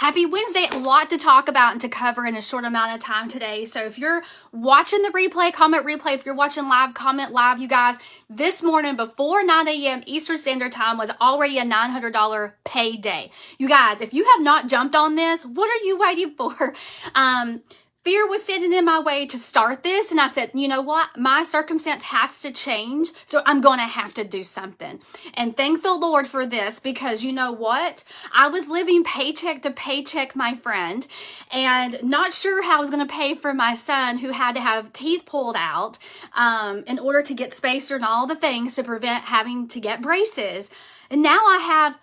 Happy Wednesday. A lot to talk about and to cover in a short amount of time today. So if you're watching the replay, comment replay. If you're watching live, comment live. You guys, this morning before 9 a.m. Eastern Standard Time was already a $900 payday. You guys, if you have not jumped on this, what are you waiting for? Fear was standing in my way to start this, and I said, you know what? My circumstance has to change, so I'm going to have to do something. And thank the Lord for this, because you know what? I was living paycheck to paycheck, my friend, and not sure how I was going to pay for my son who had to have teeth pulled out in order to get spacer and all the things to prevent having to get braces. And now I have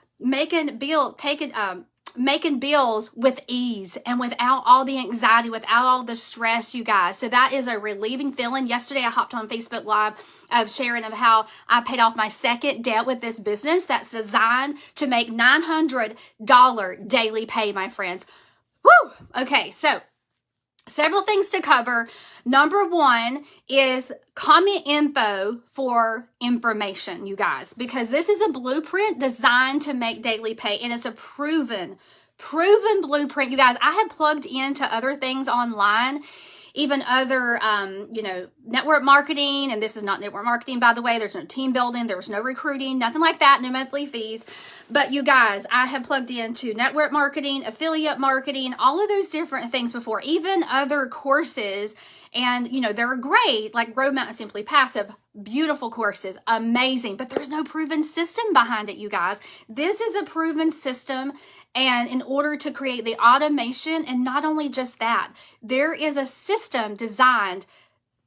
making bills with ease and without all the anxiety, without all the stress, you guys. So that is a relieving feeling. Yesterday, I hopped on Facebook Live of sharing of how I paid off my second debt with this business that's designed to make $900 daily pay, my friends. Woo! Okay, so several things to cover. Number one is comment info for information, you guys, because this is a blueprint designed to make daily pay, and it's a proven blueprint. You guys, I have plugged into other things online, even other, network marketing. And this is not network marketing, by the way. There's no team building. There's no recruiting, nothing like that. No monthly fees. But you guys, I have plugged into network marketing, affiliate marketing, all of those different things before, even other courses. And, they're great, like Road Mountain Simply Passive, beautiful courses, amazing. But there's no proven system behind it, you guys. This is a proven system. And in order to create the automation, and not only just that, there is a system designed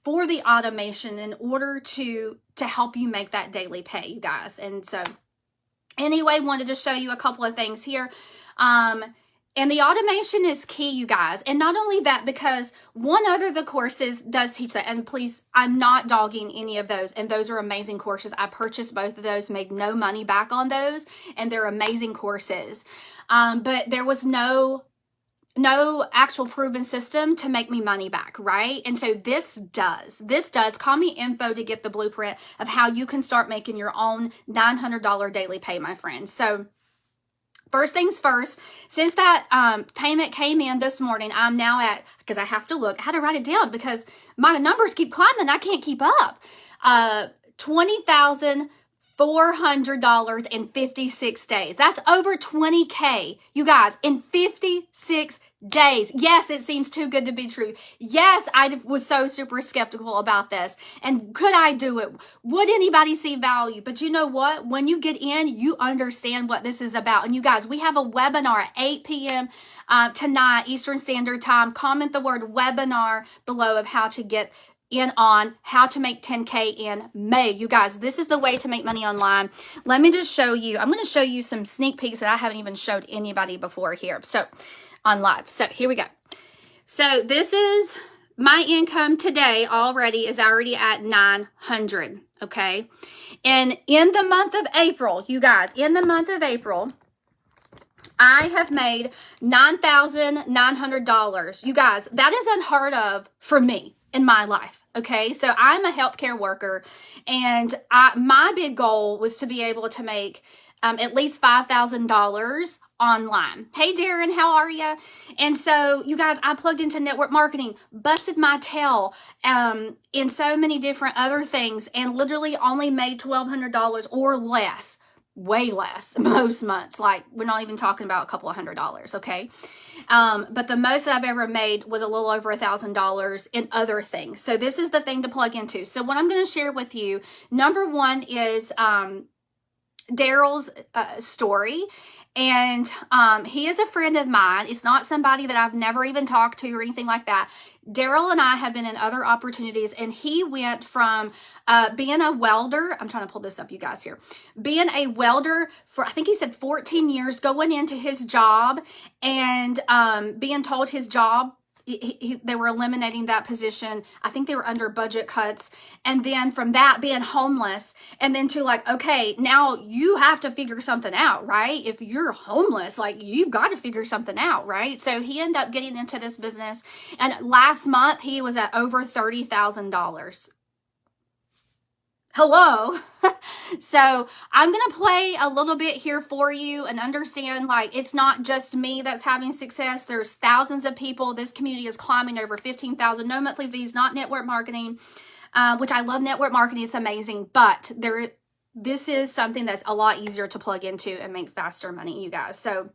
for the automation in order to help you make that daily pay, you guys. And so anyway, wanted to show you a couple of things here. And the automation is key, you guys. And not only that, because one other of the courses does teach that. And please, I'm not dogging any of those. And those are amazing courses. I purchased both of those, made no money back on those. And they're amazing courses. But there was no actual proven system to make me money back, right? And so this does. Call me info to get the blueprint of how you can start making your own $900 daily pay, my friends. So first things first, since that payment came in this morning, I'm now at, because I have to look, I had to write it down because my numbers keep climbing. I can't keep up. $20,400 in 56 days. That's over $20K, you guys, in 56 days. Yes, it seems too good to be true. Yes, I was so super skeptical about this. And could I do it? Would anybody see value? But you know what? When you get in, you understand what this is about. And you guys, we have a webinar at 8 p.m. Tonight, Eastern Standard Time. Comment the word webinar below of how to get in on how to make 10K in May. You guys, this is the way to make money online. Let me just show you. I'm going to show you some sneak peeks that I haven't even showed anybody before here. So on live. So here we go. So this is my income today already is already at 900. Okay. And in the month of April, you guys, in the month of April, I have made $9,900. You guys, that is unheard of for me in my life. Okay. So I'm a healthcare worker, and my big goal was to be able to make at least $5,000 online. Hey, Darren, how are you? And so, you guys, I plugged into network marketing, busted my tail in so many different other things, and literally only made $1,200 or less. Way less most months. Like, we're not even talking about a couple of $100s, okay? But the most I've ever made was a little over $1,000 in other things. So this is the thing to plug into. So what I'm going to share with you, number one is Daryl's story. And he is a friend of mine. It's not somebody that I've never even talked to or anything like that. Daryl and I have been in other opportunities, and he went from being a welder. I'm trying to pull this up, you guys, here. Being a welder for, I think he said 14 years, going into his job and being told his job, they were eliminating that position. I think they were under budget cuts. And then from that, being homeless, and then to like, okay, now you have to figure something out, right? If you're homeless, like, you've got to figure something out, right? So he ended up getting into this business. And last month, he was at over $30,000. Hello. So I'm going to play a little bit here for you and understand, like, it's not just me that's having success. There's thousands of people. This community is climbing over 15,000, no monthly fees, not network marketing, which I love network marketing. It's amazing, but this is something that's a lot easier to plug into and make faster money, you guys. So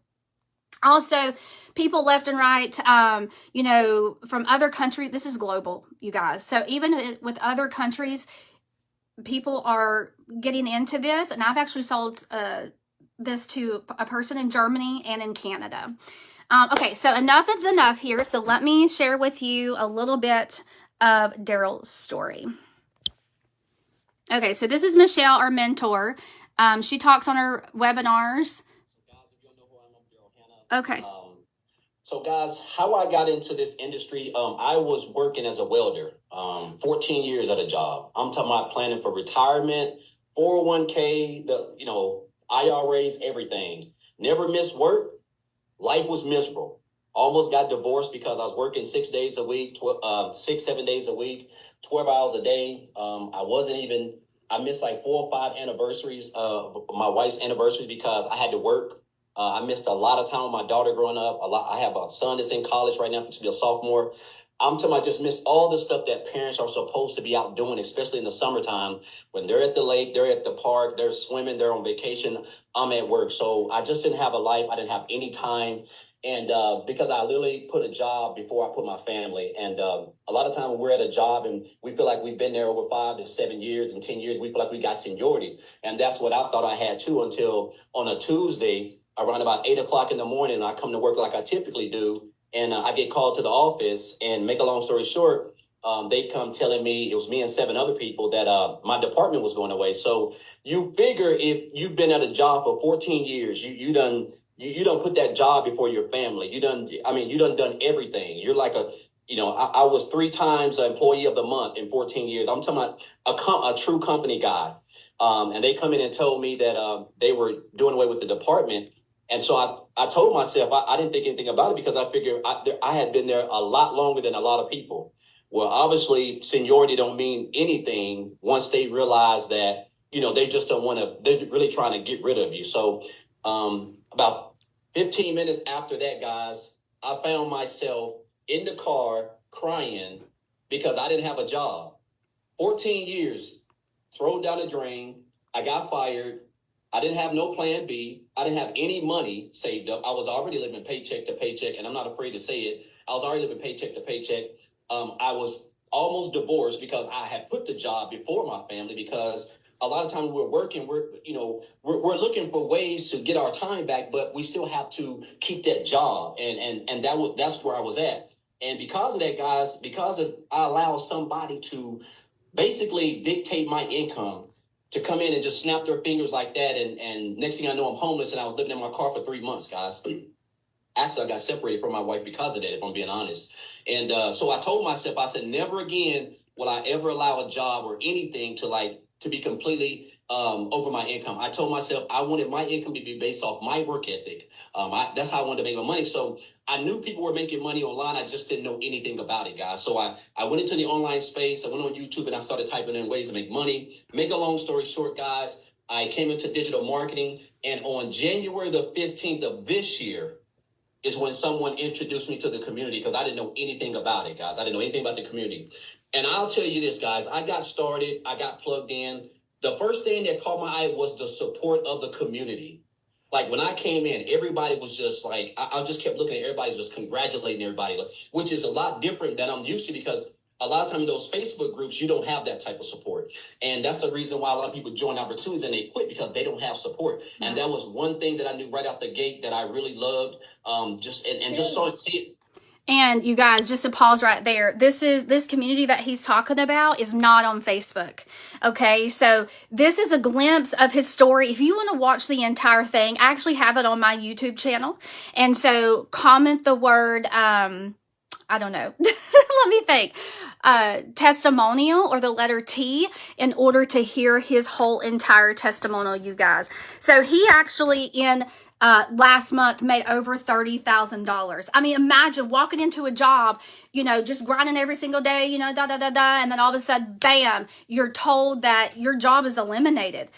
also, people left and right, from other countries. This is global, you guys. So even with other countries, people are getting into this. And I've actually sold this to a person in Germany and in Canada. Okay, so enough is enough here. So let me share with you a little bit of Daryl's story. Okay, so this is Michelle, our mentor. She talks on her webinars. Okay. So guys, how I got into this industry, I was working as a welder, 14 years at a job. I'm talking about planning for retirement, 401k, IRAs, everything. Never missed work. Life was miserable. Almost got divorced because I was working 6 days a week, 7 days a week, 12 hours a day. I missed like 4 or 5 anniversaries, my wife's anniversaries, because I had to work. I missed a lot of time with my daughter growing up. I have a son that's in college right now, to be a sophomore. I'm talking about just missed all the stuff that parents are supposed to be out doing, especially in the summertime when they're at the lake, they're at the park, they're swimming, they're on vacation. I'm at work. So I just didn't have a life. I didn't have any time. And because I literally put a job before I put my family. And a lot of time when we're at a job and we feel like we've been there over 5 to 7 years and 10 years, we feel like we got seniority. And that's what I thought I had too, until on a Tuesday, around about 8 o'clock in the morning, I come to work like I typically do. And I get called to the office, and make a long story short, they come telling me, it was me and 7 other people, that my department was going away. So you figure if you've been at a job for 14 years, you done put that job before your family. You done everything. You're like I was 3 times employee of the month in 14 years. I'm talking about a true company guy. And they come in and told me that they were doing away with the department. And so I told myself I didn't think anything about it, because I figured I had been there a lot longer than a lot of people. Well, obviously, seniority don't mean anything once they realize that, they just don't want to, they're really trying to get rid of you. So about 15 minutes after that, guys, I found myself in the car crying because I didn't have a job. 14 years, thrown down the drain. I got fired. I didn't have no plan B. I didn't have any money saved up. I was already living paycheck to paycheck, and I'm not afraid to say it. I was already living paycheck to paycheck. I was almost divorced because I had put the job before my family, because a lot of times we're working, we're looking for ways to get our time back, but we still have to keep that job. And that's where I was at. And because of that, guys, I allowed somebody to basically dictate my income, to come in and just snap their fingers like that. And next thing I know, I'm homeless, and I was living in my car for 3 months, guys. Actually, I got separated from my wife because of that, if I'm being honest. And so I told myself, I said, never again will I ever allow a job or anything to be completely over my income. I told myself I wanted my income to be based off my work ethic. That's how I wanted to make my money. So I knew people were making money online. I just didn't know anything about it, guys. So I went into the online space. I went on YouTube and I started typing in ways to make money. Make a long story short, guys, I came into digital marketing. And on January the 15th of this year is when someone introduced me to the community, because I didn't know anything about it, guys. I didn't know anything about the community. And I'll tell you this, guys, I got started. I got plugged in. The first thing that caught my eye was the support of the community. Like when I came in, everybody was just like, I just kept looking at everybody, just congratulating everybody, which is a lot different than I'm used to, because a lot of times in those Facebook groups, you don't have that type of support. And that's the reason why a lot of people join opportunities and they quit, because they don't have support. Mm-hmm. And that was one thing that I knew right out the gate that I really loved. Just saw it, see it. And you guys, just to pause right there, this community that he's talking about is not on Facebook. Okay, so this is a glimpse of his story. If you want to watch the entire thing, I actually have it on my YouTube channel. And so comment the word I don't know. Let me think. Testimonial, or the letter T, in order to hear his whole entire testimonial, you guys. So he actually in last month made over $30,000. I mean, imagine walking into a job, you know, just grinding every single day, you know, and then all of a sudden, bam, you're told that your job is eliminated.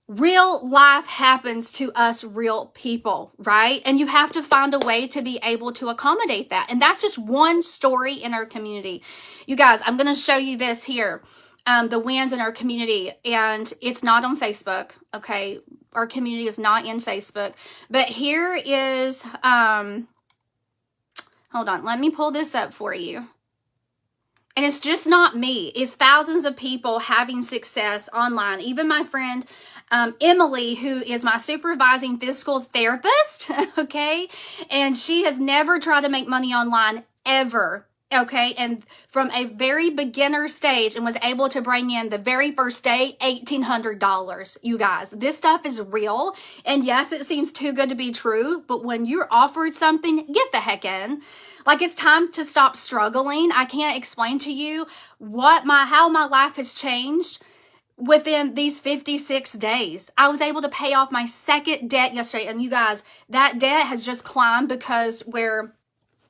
Real life happens to us real people, right? And you have to find a way to be able to accommodate that. And that's just one story in our community. You guys, I'm going to show you this here, the wins in our community. And it's not on Facebook, okay? Our community is not in Facebook. But here is, hold on, let me pull this up for you. And it's just not me. It's thousands of people having success online. Even my friend Emily, who is my supervising physical therapist, okay? And she has never tried to make money online ever, okay? And from a very beginner stage, and was able to bring in the very first day $1,800. You guys, this stuff is real. And yes, it seems too good to be true, but when you're offered something, get the heck in. Like, it's time to stop struggling. I can't explain to you how my life has changed within these 56 days. I was able to pay off my second debt yesterday. And you guys, that debt has just climbed because where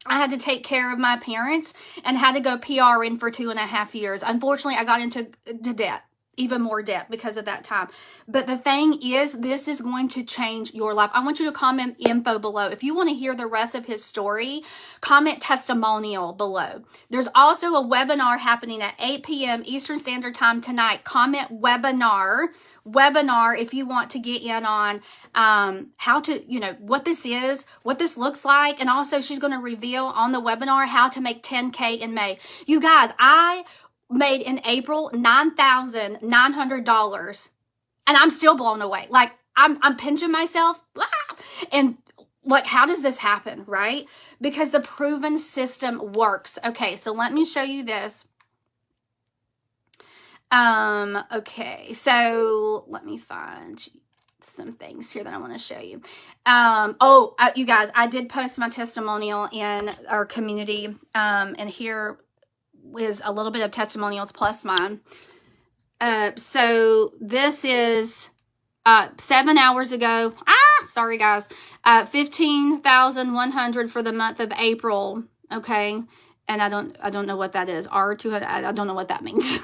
I had to take care of my parents and had to go PRN for 2.5 years. Unfortunately, I got into debt. Even more debt because of that time. But the thing is, this is going to change your life. I want you to comment info below. If you want to hear the rest of his story, comment testimonial below. There's also a webinar happening at 8 p.m. Eastern Standard Time tonight. Comment webinar if you want to get in on how to, you know, what this is, what this looks like. And also she's going to reveal on the webinar how to make 10K in May. You guys, I made in April $9,900, and I'm still blown away. Like, I'm pinching myself, and like, how does this happen, right? Because the proven system works. Okay, so let me show you this. Okay, so let me find some things here that I want to show you. You guys, I did post my testimonial in our community, and here is a little bit of testimonials plus mine. So this is 7 hours ago. Sorry guys. 15,100 for the month of April. Okay. And I don't know what that is. R200. I don't know what that means.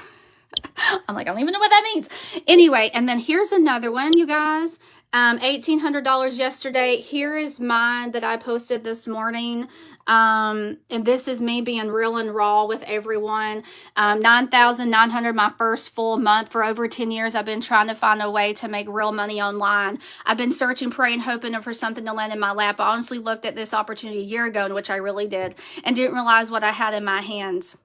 I'm like, I don't even know what that means. Anyway, and then here's another one, you guys. $1,800 yesterday. Here is mine that I posted this morning. And this is me being real and raw with everyone. 9,900, my first full month. For over 10 years, I've been trying to find a way to make real money online. I've been searching, praying, hoping for something to land in my lap. I honestly looked at this opportunity a year ago, in which I really did, and didn't realize what I had in my hands.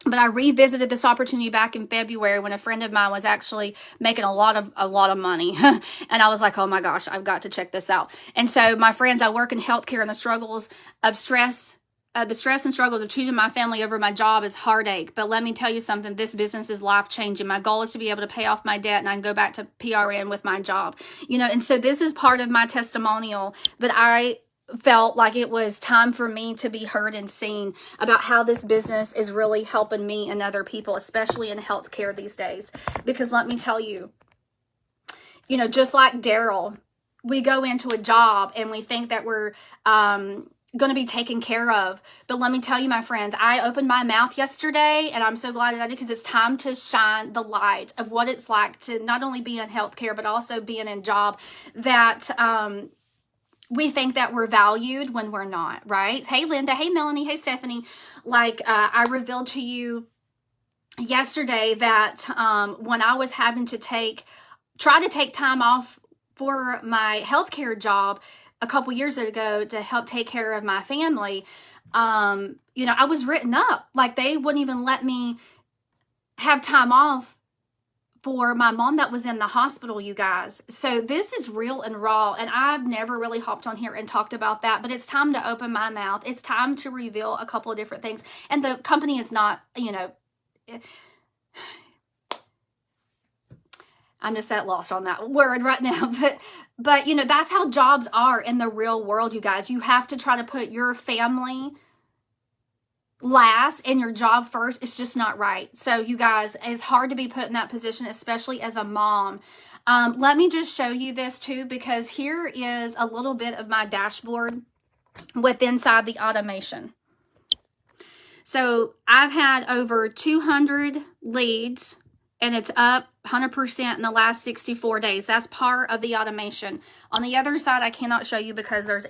But I revisited this opportunity back in February when a friend of mine was actually making a lot of money. And I was like, oh my gosh, I've got to check this out. And so my friends, I work in healthcare, and the struggles of stress, the stress and struggles of choosing my family over my job is heartache. But let me tell you something, this business is life-changing. My goal is to be able to pay off my debt, and I can go back to PRN with my job. You know, and so this is part of my testimonial that I felt like it was time for me to be heard and seen about how this business is really helping me and other people, especially in healthcare these days. Because let me tell you, you know, just like Daryl, we go into a job and we think that we're going to be taken care of. But let me tell you, my friends, I opened my mouth yesterday, and I'm so glad that I did, because it's time to shine the light of what it's like to not only be in healthcare, but also be in a job that we think that we're valued when we're not, right? Hey, Linda. Hey, Melanie. Hey, Stephanie. Like, I revealed to you yesterday that when I was having to try to take time off for my healthcare job a couple years ago to help take care of my family, you know, I was written up. Like, they wouldn't even let me have time off for my mom that was in the hospital, you guys. So this is real and raw, and I've never really hopped on here and talked about that, but it's time to open my mouth. It's time to reveal a couple of different things. And the company is not, you know, I'm just at lost on that word right now, but you know, that's how jobs are in the real world, you guys. You have to try to put your family last and your job first, it's just not right. So you guys, it's hard to be put in that position, especially as a mom. Let me just show you this too, because here is a little bit of my dashboard with inside the automation. So I've had over 200 leads, and it's up 100% in the last 64 days. That's part of the automation. On the other side, I cannot show you because there's